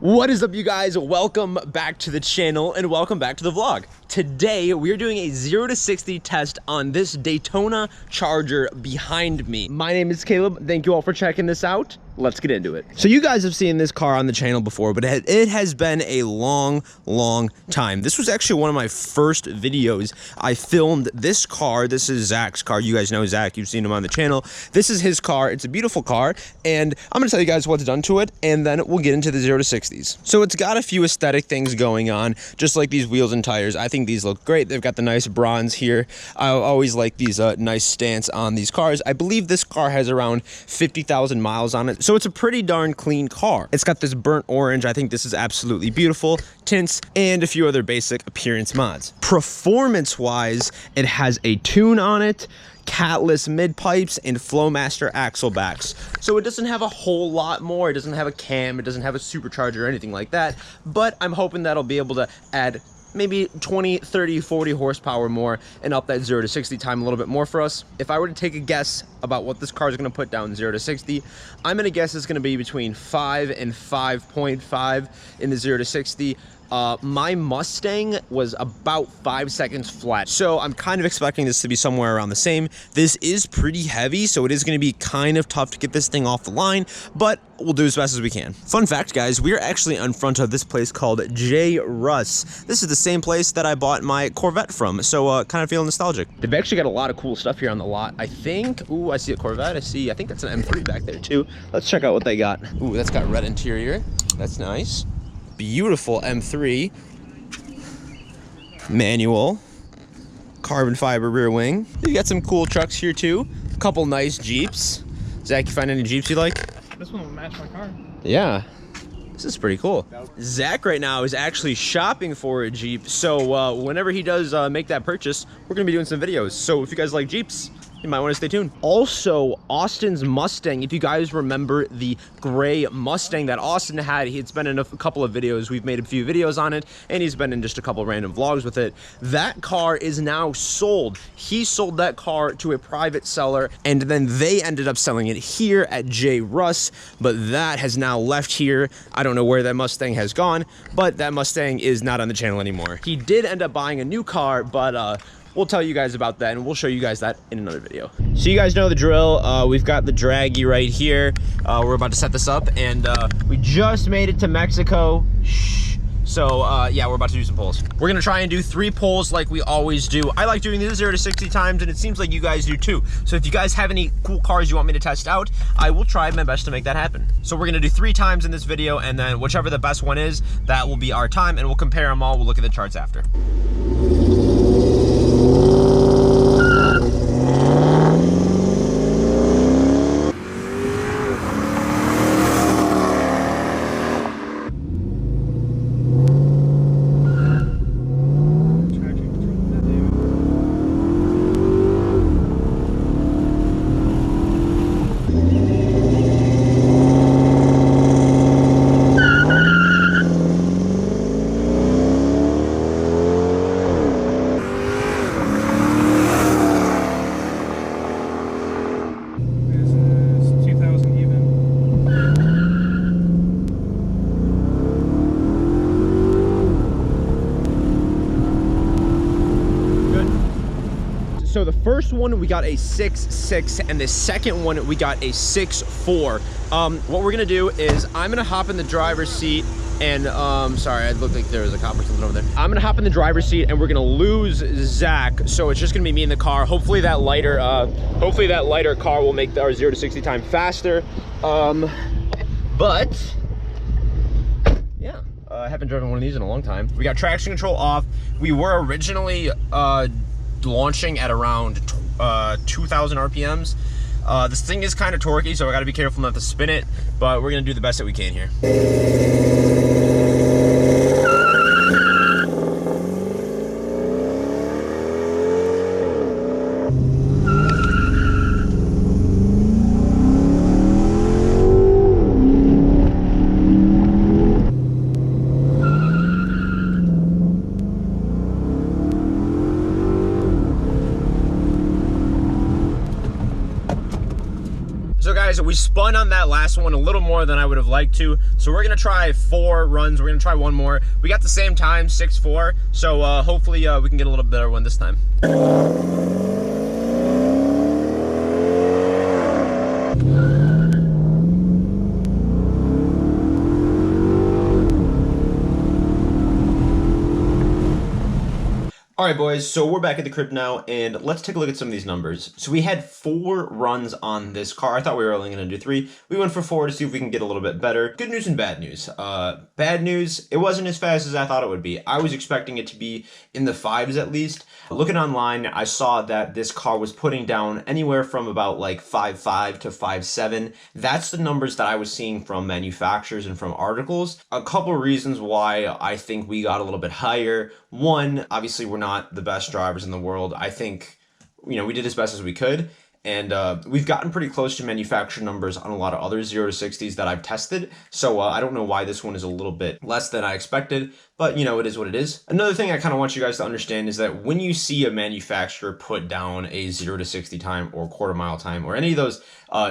What is up, you guys? Welcome back to the channel and welcome back to the vlog. Today we are doing a 0 to 60 test on this Daytona Charger behind me. My name is Caleb. Thank you all for checking this out. Let's get into it. So you guys have seen this car on the channel before, but it has been a long time. This was actually one of my first videos. I filmed this car. This is Zach's car. You guys know Zach. You've seen him on the channel. This is his car. It's a beautiful car, and I'm going to tell you guys what's done to it, and then we'll get into the 0 to 60s. So it's got a few aesthetic things going on, just like these wheels and tires. I think these look great. They've got the nice bronze here. I always like these nice stance on these cars. I believe this car has around 50,000 miles on it. So it's a pretty darn clean car. It's got this burnt orange. I think this is absolutely beautiful. Tints and a few other basic appearance mods. Performance-wise, it has a tune on it, catless mid pipes, and Flowmaster axle backs. So it doesn't have a whole lot more. It doesn't have a cam. It doesn't have a supercharger or anything like that. But I'm hoping that'll be able to add maybe 20, 30, 40 horsepower more and up that 0 to 60 time a little bit more for us. If I were to take a guess about what this car is going to put down 0 to 60, I'm going to guess it's going to be between 5 and 5.5 in the 0 to 60. My Mustang was about 5 seconds flat, so I'm kind of expecting this to be somewhere around the same. This is pretty heavy, so it is going to be kind of tough to get this thing off the line, but we'll do as best as we can. Fun fact, guys, we are actually in front of this place called J. Russ. This is the same place that I bought my Corvette from, so kind of feeling nostalgic. They've actually got a lot of cool stuff here on the lot. I think, ooh, I see a Corvette. I think that's an M3 back there too. Let's check out what they got. Ooh, that's got red interior. That's nice. Beautiful M3, manual, carbon fiber rear wing. You got some cool trucks here too. A couple nice Jeeps. Zach, you find any Jeeps you like? This one will match my car. Yeah, this is pretty cool. Zach right now is actually shopping for a Jeep, so whenever he does make that purchase, we're gonna be doing some videos. So if you guys like Jeeps, you might want to stay tuned. Also, Austin's Mustang, if you guys remember the gray Mustang that Austin had, it's been in a couple of videos. We've made a few videos on it, and he's been in just a couple random vlogs with it. That car is now sold. He sold that car to a private seller, and then they ended up selling it here at J. Russ, but that has now left here. I don't know where that Mustang has gone, but that Mustang is not on the channel anymore. He did end up buying a new car, but we'll tell you guys about that, and we'll show you guys that in another video. So you guys know the drill. We've got the draggy right here. We're about to set this up, and we just made it to Mexico. Shh. So yeah, we're about to do some pulls. We're gonna try and do 3 pulls like we always do. I like doing these 0 to 60 times, and it seems like you guys do too. So if you guys have any cool cars you want me to test out, I will try my best to make that happen. So we're gonna do 3 times in this video, and then whichever the best one is, that will be our time, and we'll compare them all. We'll look at the charts after. So the first one, we got a 6.6, and the second one, we got a 6.4. What we're gonna do is I'm gonna hop in the driver's seat, and sorry, it looked like there was a cop or something over there. I'm gonna hop in the driver's seat, and we're gonna lose Zach. So it's just gonna be me in the car. Hopefully that lighter car will make our 0 to 60 time faster. But yeah, I haven't driven one of these in a long time. We got traction control off. We were originally launching at around 2,000 RPMs. This thing is kind of torquey, so I got to be careful not to spin it, but we're gonna do the best that we can here. So guys, we spun on that last one a little more than I would have liked to. So we're gonna try 4 runs. We're gonna try one more. We got the same time, 6.4. So hopefully we can get a little better one this time. All right, boys, so we're back at the crib now, and let's take a look at some of these numbers. So we had 4 runs on this car. I thought we were only going to do 3. We went for 4 to see if we can get a little bit better. Good news and bad news. Bad news, it wasn't as fast as I thought it would be. I was expecting it to be in the 5s at least. Looking online, I saw that this car was putting down anywhere from about like 5.5 to 5.7. That's the numbers that I was seeing from manufacturers and from articles. A couple reasons why I think we got a little bit higher. One, obviously we're not the best drivers in the world. I think, you know, we did as best as we could. And we've gotten pretty close to manufacturer numbers on a lot of other 0 to 60s that I've tested. So I don't know why this one is a little bit less than I expected, but you know, it is what it is. Another thing I kind of want you guys to understand is that when you see a manufacturer put down a 0 to 60 time or quarter mile time or any of those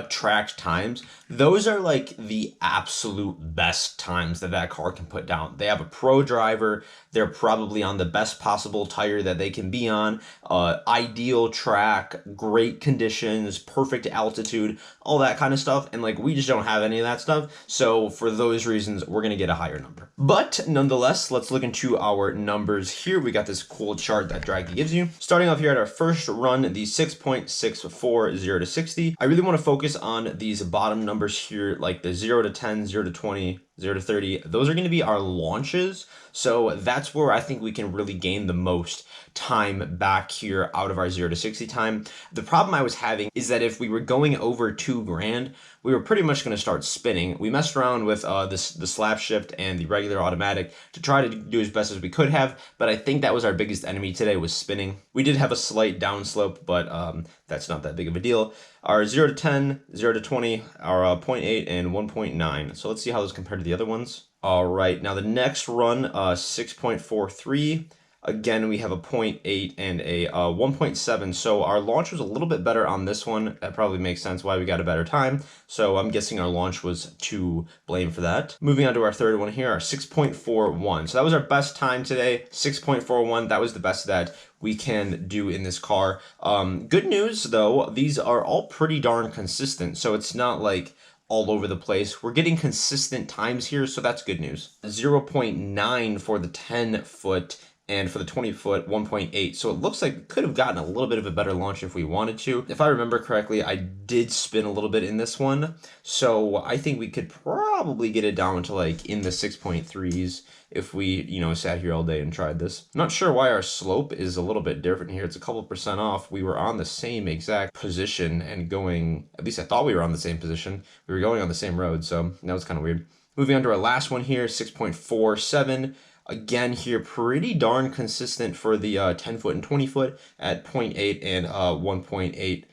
tracked times, those are like the absolute best times that car can put down. They have a pro driver. They're probably on the best possible tire that they can be on. Ideal track, great conditions, perfect altitude, all that kind of stuff. And like, we just don't have any of that stuff. So for those reasons, we're going to get a higher number. But nonetheless, let's look into our numbers here. We got this cool chart that Draghi gives you. Starting off here at our first run, the 6.64 0 to 60. I really want to focus on these bottom numbers here, like the 0 to 10, 0 to 20, 0 to 30. Those are going to be our launches. So that's where I think we can really gain the most time back here out of our 0 to 60 time. The problem I was having is that if we were going over 2 grand, we were pretty much going to start spinning. We messed around with the slap shift and the regular automatic to try to do as best as we could have, but I think that was our biggest enemy today, was spinning. We did have a slight downslope, but that's not that big of a deal. Our 0 to 10, 0 to 20, our 0.8 and 1.9. So let's see how those compare to the other ones. All right, now the next run, 6.43. Again, we have a 0.8 and a 1.7. So our launch was a little bit better on this one. That probably makes sense why we got a better time. So I'm guessing our launch was to blame for that. Moving on to our third one here, our 6.41. So that was our best time today, 6.41. That was the best that we can do in this car. Good news though, these are all pretty darn consistent. So it's not like all over the place. We're getting consistent times here, so that's good news. 0.9 for the 10 foot. And for the 20 foot, 1.8. So it looks like we could have gotten a little bit of a better launch if we wanted to. If I remember correctly, I did spin a little bit in this one. So I think we could probably get it down to like in the 6.3s if we, you know, sat here all day and tried this. I'm not sure why our slope is a little bit different here. It's a couple % off. We were on the same exact position and going, at least I thought we were on the same position. We were going on the same road, so that was kind of weird. Moving on to our last one here, 6.47. Again here, pretty darn consistent for the 10 foot and 20 foot at 0.8 and 1.8.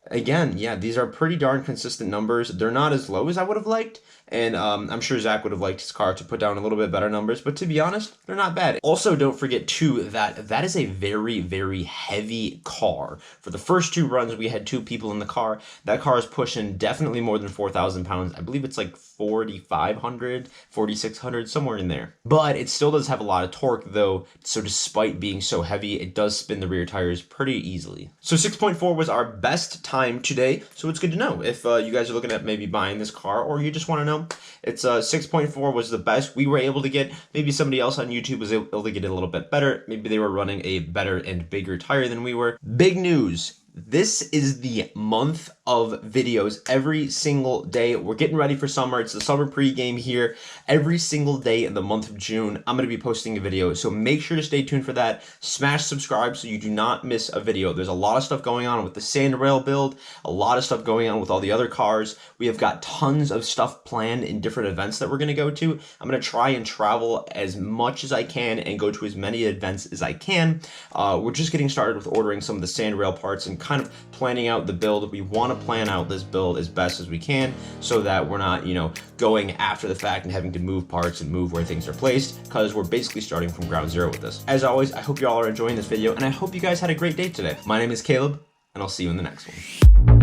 Again, yeah, these are pretty darn consistent numbers. They're not as low as I would have liked, and I'm sure Zach would have liked his car to put down a little bit better numbers, but to be honest, they're not bad. Also, don't forget too that that is a very, very heavy car. For the first 2 runs, we had 2 people in the car. That car is pushing definitely more than 4,000 pounds. I believe it's like 4,500, 4,600, somewhere in there. But it still does have a lot of torque though, so despite being so heavy, it does spin the rear tires pretty easily. So 6.4 was our best time today, so it's good to know if you guys are looking at maybe buying this car, or you just want to know. It's 6.4 was the best we were able to get. Maybe somebody else on YouTube was able to get it a little bit better. Maybe they were running a better and bigger tire than we were. Big news. This is the month of videos every single day. We're getting ready for summer. It's the summer pregame here. Every single day in the month of June, I'm going to be posting a video. So make sure to stay tuned for that. Smash subscribe so you do not miss a video. There's a lot of stuff going on with the sand rail build, a lot of stuff going on with all the other cars. We have got tons of stuff planned in different events that we're going to go to. I'm going to try and travel as much as I can and go to as many events as I can. We're just getting started with ordering some of the sand rail parts and kind of planning out the build. We want to plan out this build as best as we can so that we're not, you know, going after the fact and having to move parts and move where things are placed, because we're basically starting from ground zero with this. As always, I hope you all are enjoying this video, and I hope you guys had a great day today. My name is Caleb, and I'll see you in the next one.